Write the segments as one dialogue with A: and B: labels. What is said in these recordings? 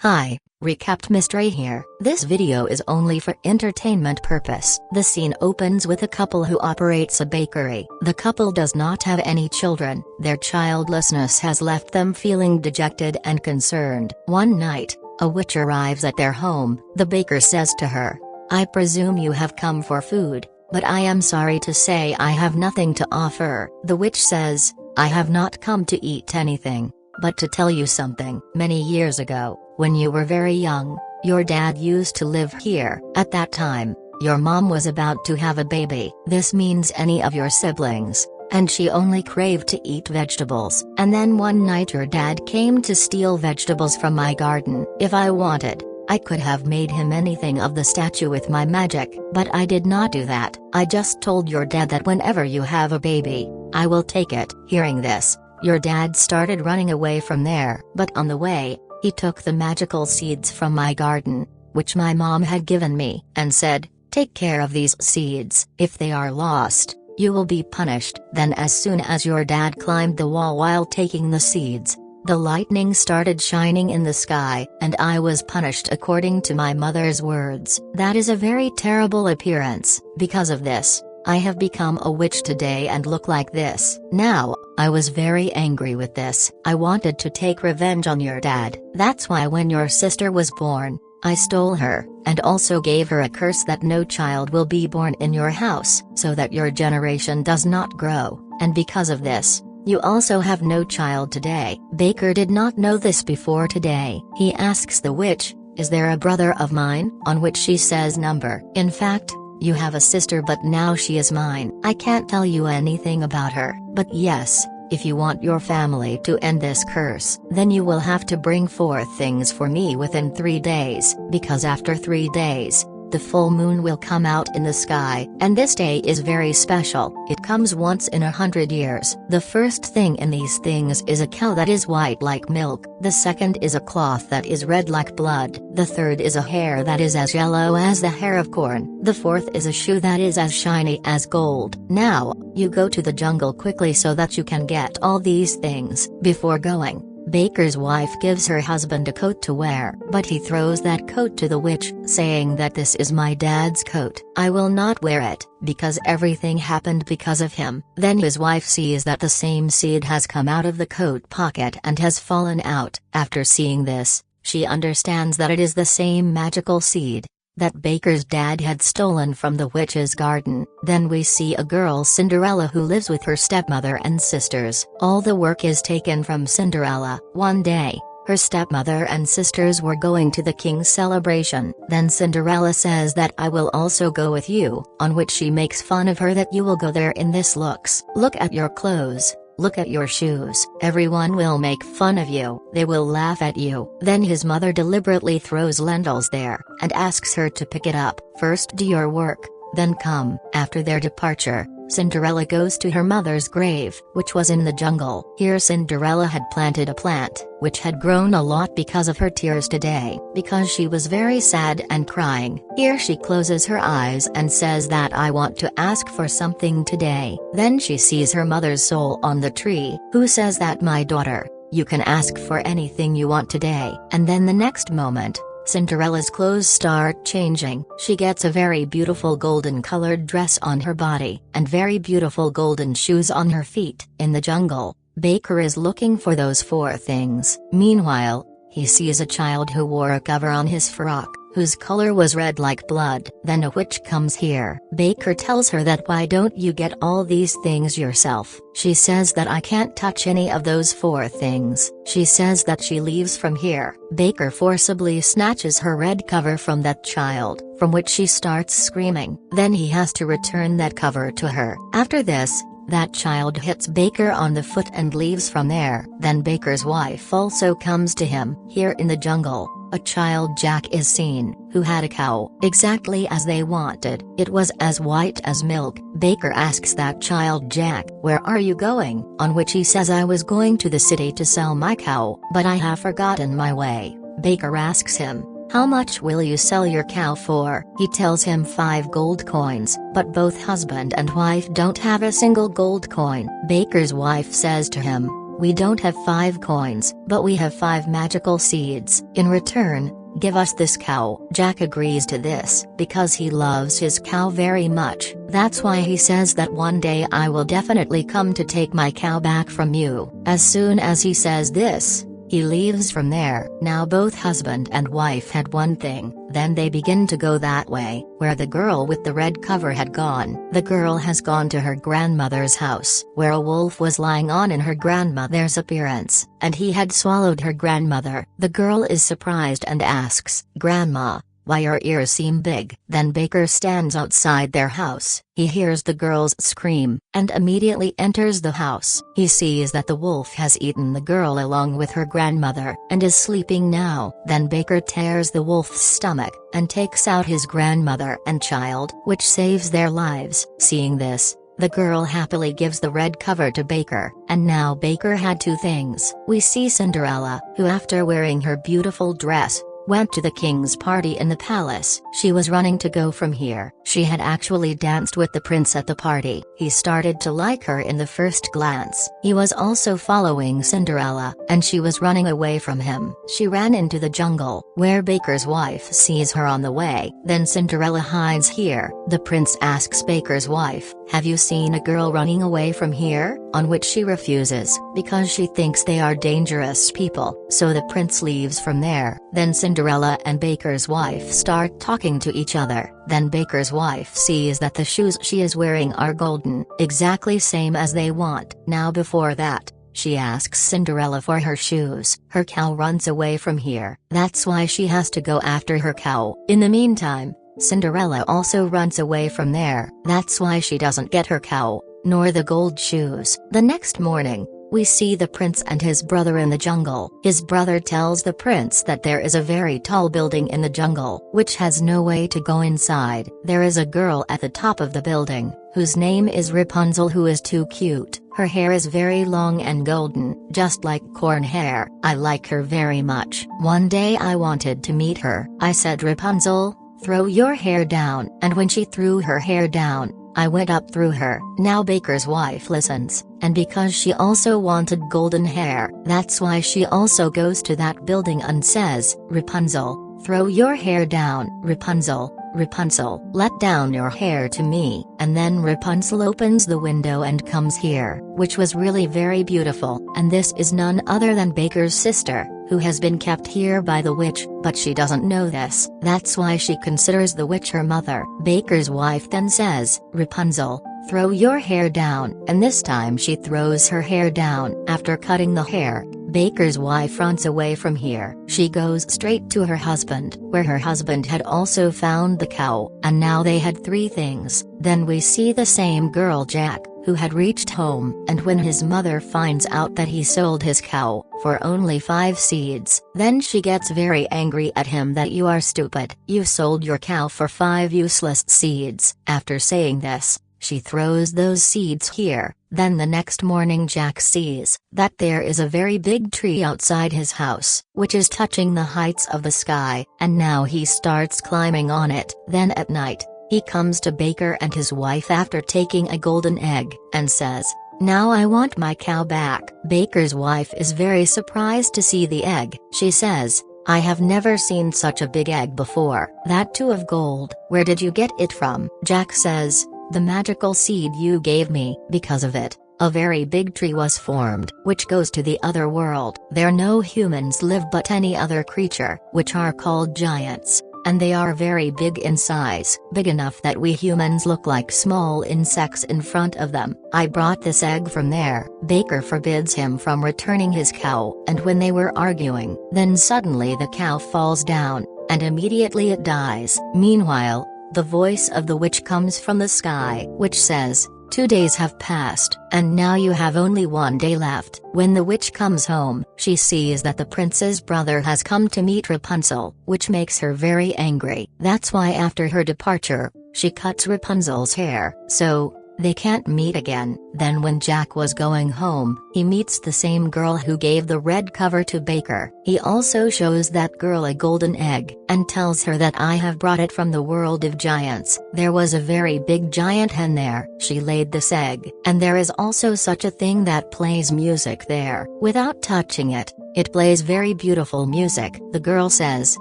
A: Hi, recapped mystery here. This video is only for entertainment purpose. The scene opens with a couple who operates a bakery. The couple does not have any children. Their childlessness has left them feeling dejected and concerned. One night, a witch arrives at their home. The baker says to her, "I presume you have come for food, but I am sorry to say I have nothing to offer." The witch says, "I have not come to eat anything, but to tell you something. Many years ago, when you were very young, your dad used to live here. At that time, your mom was about to have a baby. This means any of your siblings, and she only craved to eat vegetables. And then one night your dad came to steal vegetables from my garden. If I wanted, I could have made him anything of the statue with my magic, but I did not do that. I just told your dad that whenever you have a baby, I will take it." Hearing this, your dad started running away from there. "But on the way, he took the magical seeds from my garden, which my mom had given me, and said, 'Take care of these seeds. If they are lost, you will be punished.' Then as soon as your dad climbed the wall while taking the seeds, the lightning started shining in the sky, and I was punished according to my mother's words. That is a very terrible appearance. Because of this, I have become a witch today and look like this." Now, I was very angry with this. I wanted to take revenge on your dad. That's why when your sister was born, I stole her, and also gave her a curse that no child will be born in your house, so that your generation does not grow, and because of this, you also have no child today. Baker did not know this before today. He asks the witch, "Is there a brother of mine?" On which she says, "Number. In fact, you have a sister, but now she is mine. I can't tell you anything about her, but yes, if you want your family to end this curse, then you will have to bring forth things for me within 3 days, because after 3 days, the full moon will come out in the sky, and this day is very special. It comes once in 100 years. The first thing in these things is a cow that is white like milk, the second is a cloth that is red like blood, the third is a hair that is as yellow as the hair of corn, the fourth is a shoe that is as shiny as gold. Now, you go to the jungle quickly so that you can get all these things." Before going, Baker's wife gives her husband a coat to wear, but he throws that coat to the witch, saying that "This is my dad's coat. I will not wear it, because everything happened because of him." Then his wife sees that the same seed has come out of the coat pocket and has fallen out. After seeing this, she understands that it is the same magical seed that Baker's dad had stolen from the witch's garden. Then we see a girl Cinderella who lives with her stepmother and sisters. All the work is taken from Cinderella. One day, her stepmother and sisters were going to the king's celebration. Then Cinderella says that "I will also go with you," on which she makes fun of her that "You will go there in this looks. Look at your clothes. Look at your shoes. Everyone will make fun of you. They will laugh at you." Then his mother deliberately throws lentils there, and asks her to pick it up. "First do your work, then come." After their departure, Cinderella goes to her mother's grave, which was in the jungle. Here Cinderella had planted a plant, which had grown a lot because of her tears today, because she was very sad and crying. Here she closes her eyes and says that "I want to ask for something today." Then she sees her mother's soul on the tree, who says that "My daughter, you can ask for anything you want today." And then the next moment, Cinderella's clothes start changing. She gets a very beautiful golden colored dress on her body, and very beautiful golden shoes on her feet. In the jungle, Baker is looking for those 4 things. Meanwhile, he sees a child who wore a cover on his frock, whose color was red like blood. Then a witch comes here. Baker tells her that "Why don't you get all these things yourself?" She says that "I can't touch any of those 4 things." She says that she leaves from here. Baker forcibly snatches her red cover from that child, from which she starts screaming. Then he has to return that cover to her. After this, that child hits Baker on the foot and leaves from there. Then Baker's wife also comes to him. Here in the jungle, a child Jack is seen, who had a cow, exactly as they wanted. It was as white as milk. Baker asks that child Jack, "Where are you going?" On which he says, "I was going to the city to sell my cow, but I have forgotten my way." Baker asks him, "How much will you sell your cow for?" He tells him 5 gold coins, but both husband and wife don't have a single gold coin. Baker's wife says to him, "We don't have 5 coins, but we have 5 magical seeds. In return, give us this cow." Jack agrees to this because he loves his cow very much. That's why he says that one day I will definitely come to take my cow back from you. As soon as he says this, he leaves from there. Now both husband and wife had one thing, then they begin to go that way, where the girl with the red cover had gone. The girl has gone to her grandmother's house, where a wolf was lying on in her grandmother's appearance, and he had swallowed her grandmother. The girl is surprised and asks, "Grandma, why your ears seem big?" Then Baker stands outside their house. He hears the girls scream, and immediately enters the house. He sees that the wolf has eaten the girl along with her grandmother, and is sleeping now. Then Baker tears the wolf's stomach, and takes out his grandmother and child, which saves their lives. Seeing this, the girl happily gives the red cover to Baker, and now Baker had 2 things. We see Cinderella, who after wearing her beautiful dress, went to the king's party in the palace. She was running to go from here. She had actually danced with the prince at the party. He started to like her in the first glance. He was also following Cinderella, and she was running away from him. She ran into the jungle, where Baker's wife sees her on the way. Then Cinderella hides here. The prince asks Baker's wife, "Have you seen a girl running away from here?" On which she refuses, because she thinks they are dangerous people. So the prince leaves from there. Then Cinderella and Baker's wife start talking to each other. Then Baker's wife sees that the shoes she is wearing are golden, exactly same as they want. Now before that, she asks Cinderella for her shoes. Her cow runs away from here. That's why she has to go after her cow. In the meantime, Cinderella also runs away from there. That's why she doesn't get her cow, nor the gold shoes. The next morning, we see the prince and his brother in the jungle. His brother tells the prince that there is a very tall building in the jungle, which has no way to go inside. There is a girl at the top of the building, whose name is Rapunzel, who is too cute. Her hair is very long and golden, just like corn hair. I like her very much. One day I wanted to meet her. I said, "Rapunzel, throw your hair down." And when she threw her hair down, I went up through her. Now Baker's wife listens, and because she also wanted golden hair, that's why she also goes to that building and says, "Rapunzel, throw your hair down." "Rapunzel, Rapunzel, let down your hair to me." And then Rapunzel opens the window and comes here, which was really very beautiful. And this is none other than Baker's sister, who has been kept here by the witch, but she doesn't know this. That's why she considers the witch her mother. Baker's wife then says, "Rapunzel, throw your hair down." And this time she throws her hair down. After cutting the hair, Baker's wife runs away from here. She goes straight to her husband, where her husband had also found the cow, and now they had 3 things. Then we see the same girl Jack, who had reached home, and when his mother finds out that he sold his cow for only 5 seeds, then she gets very angry at him that "You are stupid. You sold your cow for 5 useless seeds." After saying this, she throws those seeds here. Then the next morning Jack sees that there is a very big tree outside his house, which is touching the heights of the sky, and now he starts climbing on it. Then at night, he comes to Baker and his wife after taking a golden egg, and says, "Now I want my cow back." Baker's wife is very surprised to see the egg. She says, "I have never seen such a big egg before, that too of gold. Where did you get it from?" Jack says, "The magical seed you gave me." Because of it, a very big tree was formed, which goes to the other world. There no humans live but any other creature, which are called giants, and they are very big in size, big enough that we humans look like small insects in front of them. I brought this egg from there. Baker forbids him from returning his cow, and when they were arguing, then suddenly the cow falls down, and immediately it dies. Meanwhile, the voice of the witch comes from the sky, which says, 2 days have passed, and now you have only 1 day left. When the witch comes home, she sees that the prince's brother has come to meet Rapunzel, which makes her very angry. That's why after her departure, she cuts Rapunzel's hair. So, They can't meet again. Then when Jack was going home, he meets the same girl who gave the red cover to Baker. He also shows that girl a golden egg, and tells her that I have brought it from the world of giants. There was a very big giant hen there. She laid this egg, and there is also such a thing that plays music there. Without touching it, it plays very beautiful music. The girl says,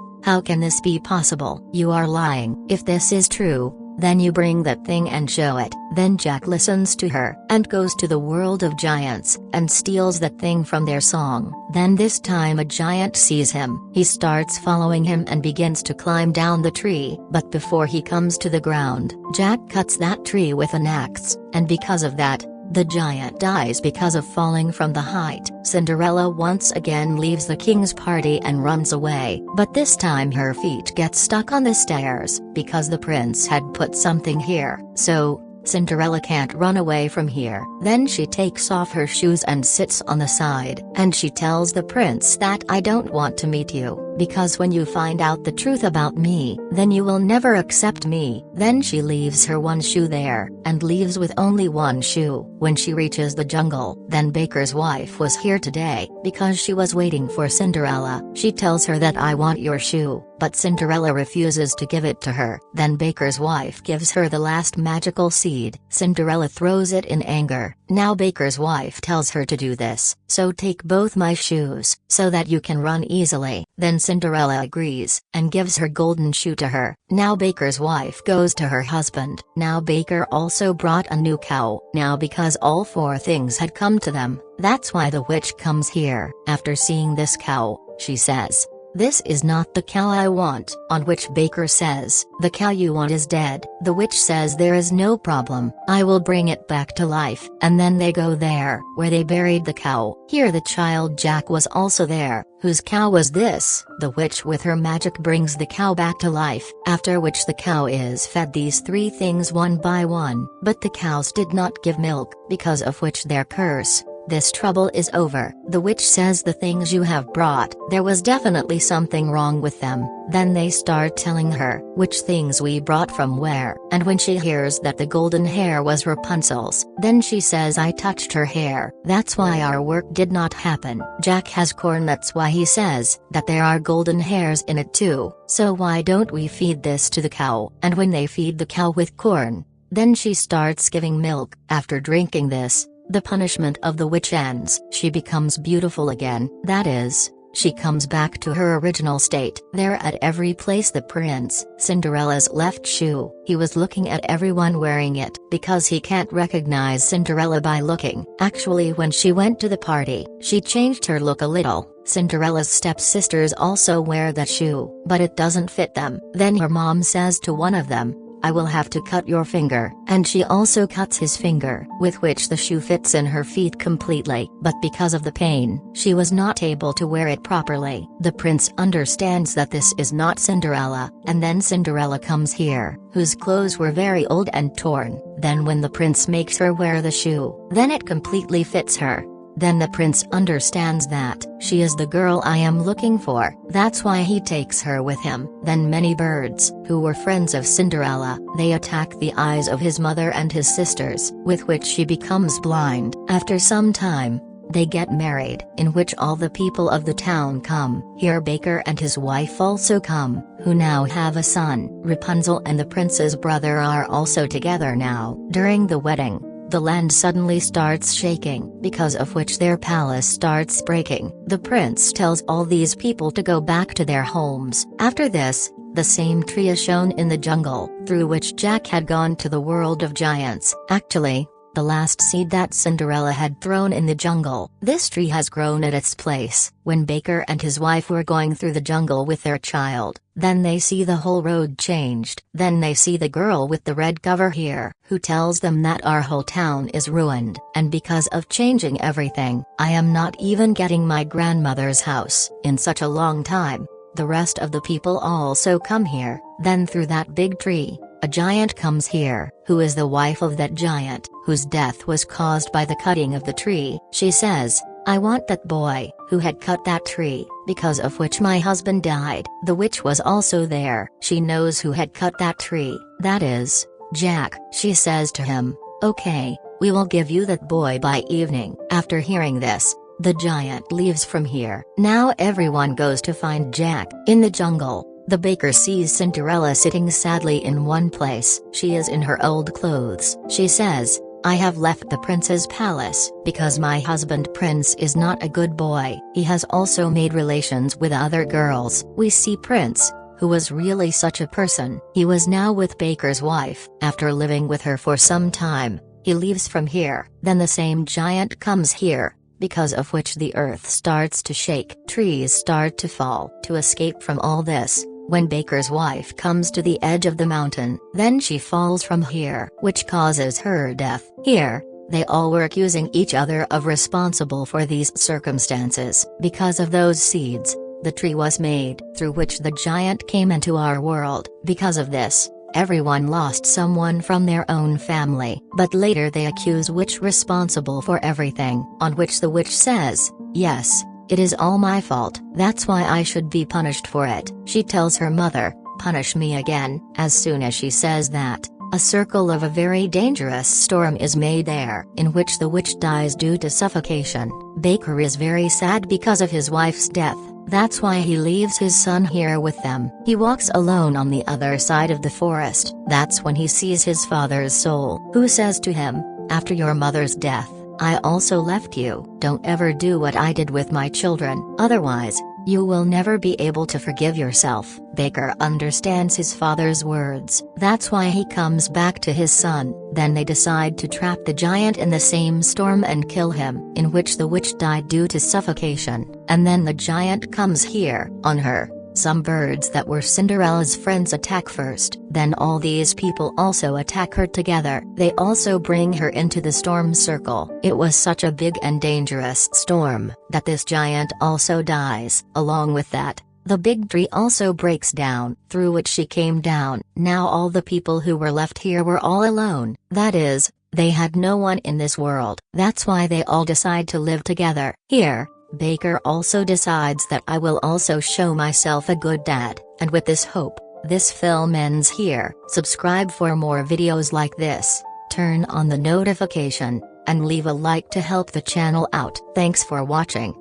A: "How can this be possible? You are lying. If this is true, then you bring that thing and show it." Then Jack listens to her, and goes to the world of giants, and steals that thing from their song. Then this time a giant sees him. He starts following him and begins to climb down the tree. But before he comes to the ground, Jack cuts that tree with an axe, and because of that, the giant dies because of falling from the height. Cinderella once again leaves the king's party and runs away, but this time her feet get stuck on the stairs, because the prince had put something here. So, Cinderella can't run away from here. Then she takes off her shoes and sits on the side, and she tells the prince that I don't want to meet you, because when you find out the truth about me, then you will never accept me. Then she leaves her one shoe there, and leaves with only one shoe. When she reaches the jungle, then Baker's wife was here today, because she was waiting for Cinderella. She tells her that I want your shoe, but Cinderella refuses to give it to her. Then Baker's wife gives her the last magical seed. Cinderella throws it in anger. Now Baker's wife tells her to do this, so take both my shoes, so that you can run easily. Then Cinderella agrees, and gives her golden shoe to her. Now Baker's wife goes to her husband. Now Baker also brought a new cow. Now because all four things had come to them, that's why the witch comes here. After seeing this cow, she says, "This is not the cow I want," on which Baker says, "The cow you want is dead." The witch says there is no problem, I will bring it back to life. And then they go there, where they buried the cow. Here the child Jack was also there. Whose cow was this? The witch with her magic brings the cow back to life, after which the cow is fed these three things one by one, but the cows did not give milk, because of which their curse. This trouble is over. The witch says the things you have brought, there was definitely something wrong with them. Then they start telling her, which things we brought from where, and when she hears that the golden hair was Rapunzel's, then she says I touched her hair, that's why our work did not happen. Jack has corn, that's why he says that there are golden hairs in it too, so why don't we feed this to the cow? And when they feed the cow with corn, then she starts giving milk. After drinking this, the punishment of the witch ends. She becomes beautiful again, that is, she comes back to her original state. There at every place the prince, Cinderella's left shoe, he was looking at everyone wearing it, because he can't recognize Cinderella by looking. Actually when she went to the party, she changed her look a little. Cinderella's stepsisters also wear that shoe, but it doesn't fit them. Then her mom says to one of them, I will have to cut your finger, and she also cuts his finger, with which the shoe fits in her feet completely, but because of the pain, she was not able to wear it properly. The prince understands that this is not Cinderella, and then Cinderella comes here, whose clothes were very old and torn. Then when the prince makes her wear the shoe, then it completely fits her. Then the prince understands that she is the girl I am looking for, that's why he takes her with him. Then many birds, who were friends of Cinderella, they attack the eyes of his mother and his sisters, with which she becomes blind. After some time, they get married, in which all the people of the town come. Here Baker and his wife also come, who now have a son. Rapunzel and the prince's brother are also together now. During the wedding, the land suddenly starts shaking, because of which their palace starts breaking. The prince tells all these people to go back to their homes. After this, the same tree is shown in the jungle, through which Jack had gone to the world of giants. Actually, the last seed that Cinderella had thrown in the jungle, this tree has grown at its place. When Baker and his wife were going through the jungle with their child, then they see the whole road changed. Then they see the girl with the red cover here, who tells them that our whole town is ruined, and because of changing everything, I am not even getting my grandmother's house in such a long time. The rest of the people also come here. Then through that big tree, a giant comes here, who is the wife of that giant, whose death was caused by the cutting of the tree. She says, I want that boy, who had cut that tree, because of which my husband died. The witch was also there. She knows who had cut that tree, that is, Jack. She says to him, "Okay, we will give you that boy by evening." After hearing this, the giant leaves from here. Now everyone goes to find Jack. In the jungle, the baker sees Cinderella sitting sadly in one place. She is in her old clothes. She says, "I have left the prince's palace because my husband Prince is not a good boy. He has also made relations with other girls." We see Prince, who was really such a person. He was now with baker's wife. After living with her for some time, he leaves from here. Then the same giant comes here, because of which the earth starts to shake. Trees start to fall. To escape from all this, when baker's wife comes to the edge of the mountain, then she falls from here, which causes her death. Here, they all were accusing each other of responsible for these circumstances. Because of those seeds, the tree was made, through which the giant came into our world. Because of this, everyone lost someone from their own family. But later they accuse witch responsible for everything, on which the witch says, "Yes, it is all my fault. That's why I should be punished for it." She tells her mother, "Punish me again." As soon as she says that, a circle of a very dangerous storm is made there, in which the witch dies due to suffocation. Baker is very sad because of his wife's death. That's why he leaves his son here with them. He walks alone on the other side of the forest. That's when he sees his father's soul, who says to him, "After your mother's death, I also left you. Don't ever do what I did with my children, otherwise, you will never be able to forgive yourself." Baker understands his father's words. That's why he comes back to his son. Then they decide to trap the giant in the same storm and kill him, in which the witch died due to suffocation. And then the giant comes here, on her. Some birds that were Cinderella's friends attack first. Then all these people also attack her together. They also bring her into the storm circle. It was such a big and dangerous storm, that this giant also dies. Along with that, the big tree also breaks down, through which she came down. Now all the people who were left here were all alone. That is, they had no one in this world. That's why they all decide to live together. Here, Baker also decides that I will also show myself a good dad, and with this hope, this film ends here. Subscribe for more videos like this, turn on the notification, and leave a like to help the channel out. Thanks for watching.